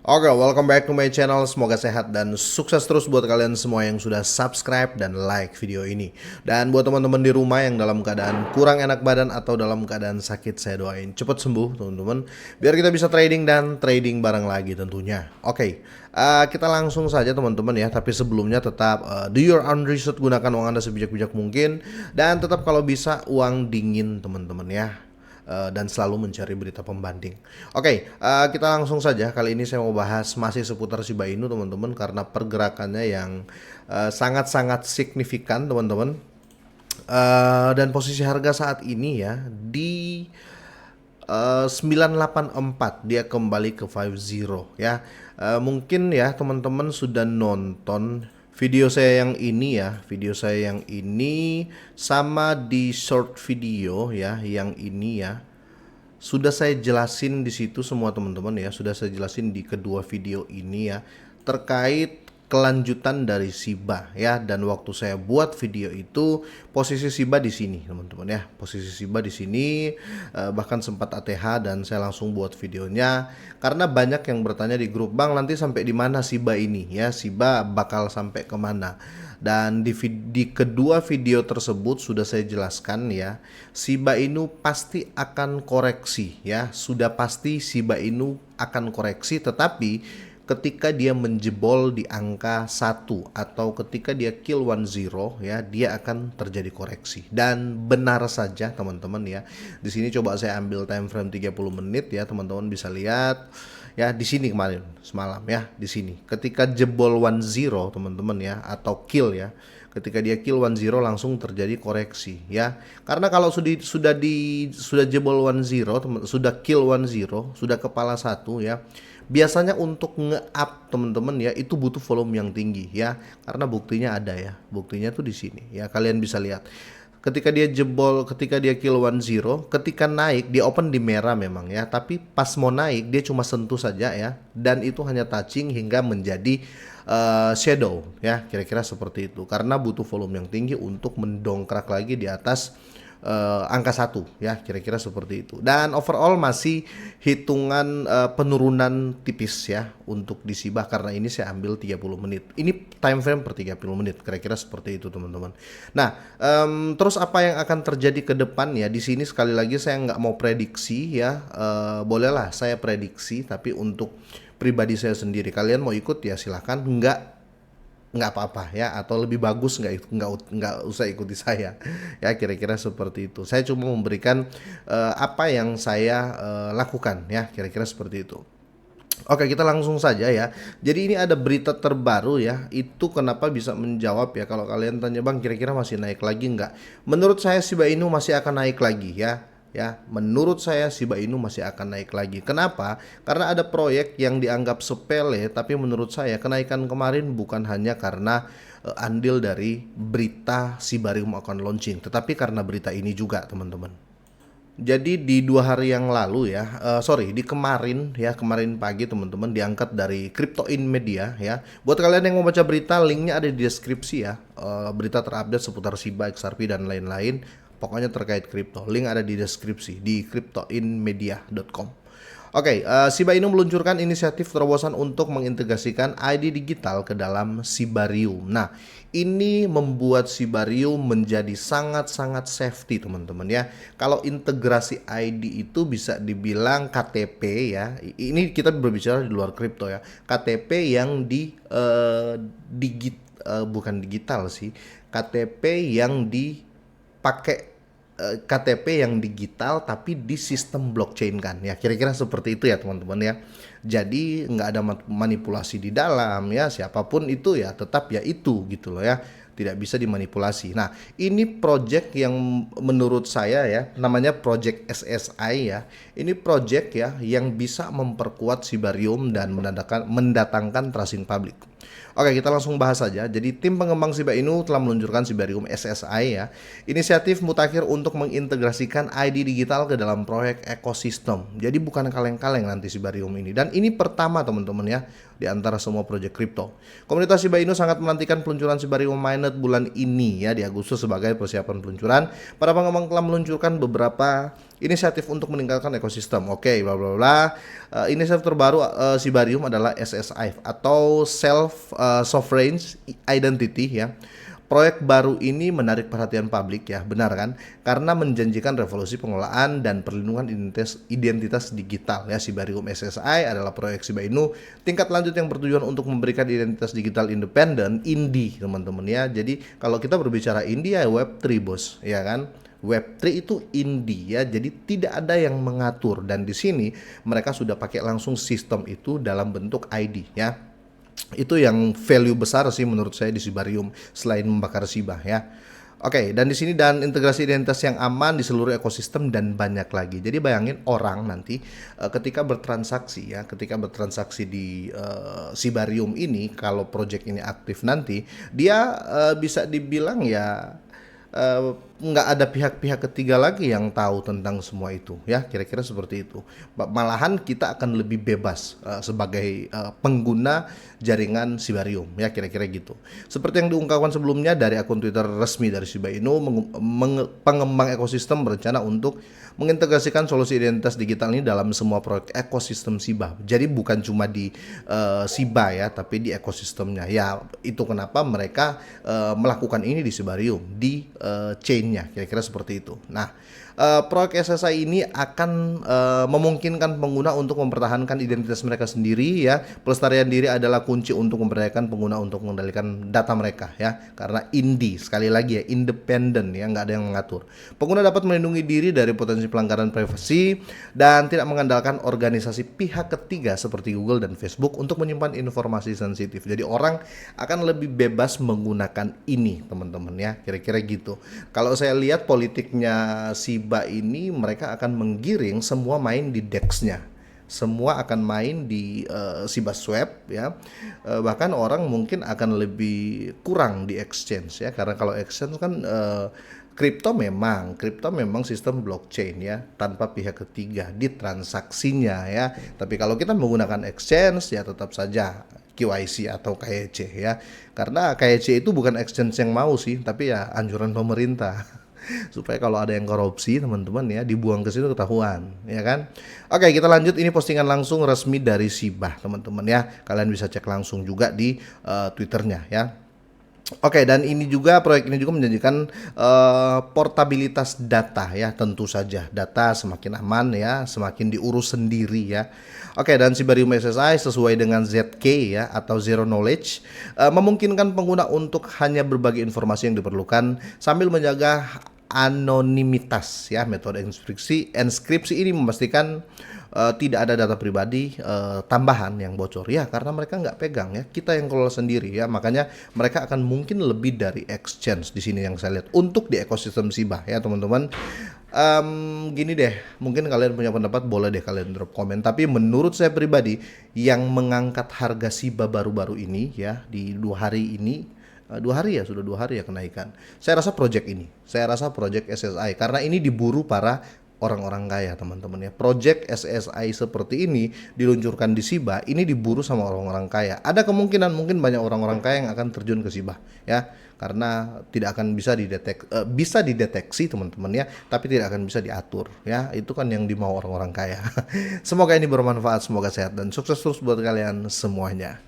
Oke, welcome back to my channel. Semoga sehat dan sukses terus buat kalian semua yang sudah subscribe dan like video ini. Dan buat teman-teman di rumah yang dalam keadaan kurang enak badan atau dalam keadaan sakit, saya doain cepat sembuh teman-teman. Biar kita bisa trading dan trading bareng lagi tentunya. Oke, kita langsung saja teman-teman ya. Tapi sebelumnya tetap do your own research, gunakan uang Anda sebijak-bijak mungkin. Dan tetap kalau bisa uang dingin teman-teman ya. Dan selalu mencari berita pembanding. Oke, kita langsung saja. Kali ini saya mau bahas masih seputar Shiba Inu teman-teman, karena pergerakannya yang sangat-sangat signifikan teman-teman. Dan posisi harga saat ini ya di 984, dia kembali ke 50 ya. Mungkin ya teman-teman sudah nonton video saya yang ini ya, video saya yang ini sama di short video ya, yang ini ya. Sudah saya jelasin di situ semua teman-teman ya, sudah saya jelasin di kedua video ini ya, terkait kelanjutan dari Shiba ya. Dan waktu saya buat video itu posisi Shiba di sini teman-teman ya, posisi Shiba di sini, bahkan sempat ATH dan saya langsung buat videonya karena banyak yang bertanya di grup, Bang nanti sampai di mana Shiba ini ya, Shiba bakal sampai kemana. Dan di kedua video tersebut sudah saya jelaskan ya, Shiba Inu pasti akan koreksi ya, sudah pasti Shiba Inu akan koreksi, tetapi ketika dia menjebol di angka 1 atau ketika dia kill 10 ya, dia akan terjadi koreksi. Dan benar saja teman-teman ya. Di sini coba saya ambil time frame 30 menit ya, teman-teman bisa lihat ya di sini kemarin semalam ya, di sini ketika jebol 10 teman-teman ya, atau kill ya. Ketika dia kill 10 langsung terjadi koreksi ya. Karena kalau sudah jebol 10, sudah kill 10, sudah kepala 1 ya. Biasanya untuk nge-up teman-teman ya, itu butuh volume yang tinggi ya. Karena buktinya ada ya. Buktinya tuh di sini ya. Kalian bisa lihat. Ketika dia jebol, ketika dia kill 10, ketika naik dia open di merah memang ya, tapi pas mau naik dia cuma sentuh saja ya, dan itu hanya touching hingga menjadi shadow ya, kira-kira seperti itu. Karena butuh volume yang tinggi untuk mendongkrak lagi di atas angka 1 ya, kira-kira seperti itu. Dan overall masih hitungan penurunan tipis ya untuk di Shiba, karena ini saya ambil 30 menit. Ini time frame per 30 menit, kira-kira seperti itu teman-teman. Nah, terus apa yang akan terjadi ke depan ya? Di sini sekali lagi saya nggak mau prediksi ya. Bolehlah saya prediksi, tapi untuk pribadi saya sendiri, kalian mau ikut ya silahkan, nggak apa-apa ya, atau lebih bagus nggak usah ikuti saya ya, kira-kira seperti itu. Saya cuma memberikan apa yang saya lakukan ya, kira-kira seperti itu. Oke, kita langsung saja ya. Jadi ini ada berita terbaru ya, itu kenapa bisa menjawab ya kalau kalian tanya, Bang kira-kira masih naik lagi nggak? Menurut saya Shiba Inu masih akan naik lagi ya. Ya, menurut saya Shiba Inu masih akan naik lagi. Kenapa? Karena ada proyek yang dianggap sepele, tapi menurut saya kenaikan kemarin bukan hanya karena andil dari berita Shibarium akan launching, tetapi karena berita ini juga teman-teman. Jadi di 2 hari yang lalu ya, di kemarin ya, kemarin pagi teman-teman, diangkat dari Crypto.in Media ya. Buat kalian yang mau baca berita, linknya ada di deskripsi ya. Berita terupdate seputar Shiba, XRP dan lain-lain. Pokoknya terkait kripto, link ada di deskripsi di cryptoinmedia.com. Oke, Shiba Inu meluncurkan inisiatif terobosan untuk mengintegrasikan ID digital ke dalam Shibarium. Nah, ini membuat Shibarium menjadi sangat-sangat safety teman-teman ya. Kalau integrasi ID itu bisa dibilang KTP ya. Ini kita berbicara di luar kripto ya. KTP yang bukan digital sih. KTP yang pakai KTP yang digital tapi di sistem blockchain kan ya, kira-kira seperti itu ya teman-teman ya. Jadi nggak ada manipulasi di dalam ya, siapapun itu ya tetap ya itu gitu loh ya, tidak bisa dimanipulasi. Nah, ini project yang menurut saya ya, namanya project SSI ya. Ini project ya yang bisa memperkuat Shibarium dan mendatangkan trusting public. Oke, kita langsung bahas saja. Jadi tim pengembang Shiba Inu telah meluncurkan Shibarium SSI ya. Inisiatif mutakhir untuk mengintegrasikan ID digital ke dalam proyek ekosistem. Jadi bukan kaleng-kaleng nanti Shibarium ini. Dan ini pertama teman-teman ya, di antara semua proyek kripto. Komunitas Shiba Inu sangat menantikan peluncuran Shibarium Mainnet bulan ini ya, di Agustus sebagai persiapan peluncuran. Para pengembang telah meluncurkan beberapa inisiatif untuk meningkatkan ekosistem. Oke, bla bla bla. Inisiatif terbaru Sibarium adalah SSI atau Self Sovereign Identity ya. Proyek baru ini menarik perhatian publik ya, benar kan? Karena menjanjikan revolusi pengelolaan dan perlindungan identitas digital ya. Sibarium SSI adalah proyek Shiba Inu tingkat lanjut yang bertujuan untuk memberikan identitas digital independen, indie teman-teman ya. Jadi kalau kita berbicara indie ya Web3 bos, ya kan? Web3 itu indie ya, jadi tidak ada yang mengatur, dan di sini mereka sudah pakai langsung sistem itu dalam bentuk ID ya. Itu yang value besar sih menurut saya di Sibarium selain membakar Shiba ya. Oke, dan di sini dan integrasi identitas yang aman di seluruh ekosistem dan banyak lagi. Jadi bayangin orang nanti ketika bertransaksi ya, ketika bertransaksi di Sibarium ini, kalau project ini aktif nanti, dia bisa dibilang ya nggak ada pihak-pihak ketiga lagi yang tahu tentang semua itu ya, kira-kira seperti itu. Malahan kita akan lebih bebas sebagai pengguna jaringan Sibarium ya, kira-kira gitu. Seperti yang diungkapkan sebelumnya dari akun Twitter resmi dari Shiba Inu, pengembang ekosistem berencana untuk mengintegrasikan solusi identitas digital ini dalam semua proyek ekosistem Shiba. Jadi bukan cuma di Shiba ya, tapi di ekosistemnya. Ya, itu kenapa mereka melakukan ini di Sibarium, di chain-nya, kira-kira seperti itu. Nah, proyek SSI ini akan memungkinkan pengguna untuk mempertahankan identitas mereka sendiri ya. Pelestarian diri adalah kunci untuk memberdayakan pengguna untuk mengendalikan data mereka ya. Karena indie, sekali lagi ya, independen ya, nggak ada yang mengatur. Pengguna dapat melindungi diri dari potensi pelanggaran privasi dan tidak mengandalkan organisasi pihak ketiga seperti Google dan Facebook untuk menyimpan informasi sensitif. Jadi orang akan lebih bebas menggunakan ini, teman-teman ya, kira-kira gitu. Kalau saya lihat politiknya Shiba ini, mereka akan menggiring semua main di DEX-nya. Semua akan main di Shiba Swap ya. Bahkan orang mungkin akan lebih kurang di exchange ya, karena kalau exchange kan kripto memang sistem blockchain ya, tanpa pihak ketiga di transaksinya ya. Tapi kalau kita menggunakan exchange ya tetap saja KYC atau KYC ya. Karena KYC itu bukan exchange yang mau sih, tapi ya anjuran pemerintah. Supaya kalau ada yang korupsi teman-teman ya, dibuang ke situ ketahuan ya kan. Oke, kita lanjut. Ini postingan langsung resmi dari Shiba teman-teman ya. Kalian bisa cek langsung juga di Twitternya ya. Oke, dan ini juga, proyek ini juga menjanjikan portabilitas data ya, tentu saja data semakin aman ya, semakin diurus sendiri ya. Oke, dan Sibarium SSI sesuai dengan ZK ya atau Zero Knowledge memungkinkan pengguna untuk hanya berbagi informasi yang diperlukan sambil menjaga anonimitas ya. Metode inskripsi ini memastikan tidak ada data pribadi tambahan yang bocor ya, karena mereka nggak pegang ya, kita yang kelola sendiri ya. Makanya mereka akan mungkin lebih dari exchange di sini yang saya lihat untuk di ekosistem Shiba ya teman-teman. Gini deh, mungkin kalian punya pendapat, boleh deh kalian drop komen. Tapi menurut saya pribadi, yang mengangkat harga Shiba baru-baru ini ya, di 2 hari ini, 2 hari ya, sudah 2 hari ya kenaikan. Saya rasa project SSI, karena ini diburu para orang-orang kaya teman-teman ya. Project SSI seperti ini diluncurkan di Shiba, ini diburu sama orang-orang kaya. Ada kemungkinan mungkin banyak orang-orang kaya yang akan terjun ke Shiba ya, karena tidak akan bisa bisa dideteksi teman-teman ya, tapi tidak akan bisa diatur ya. Itu kan yang dimau orang-orang kaya. Semoga ini bermanfaat, semoga sehat dan sukses terus buat kalian semuanya.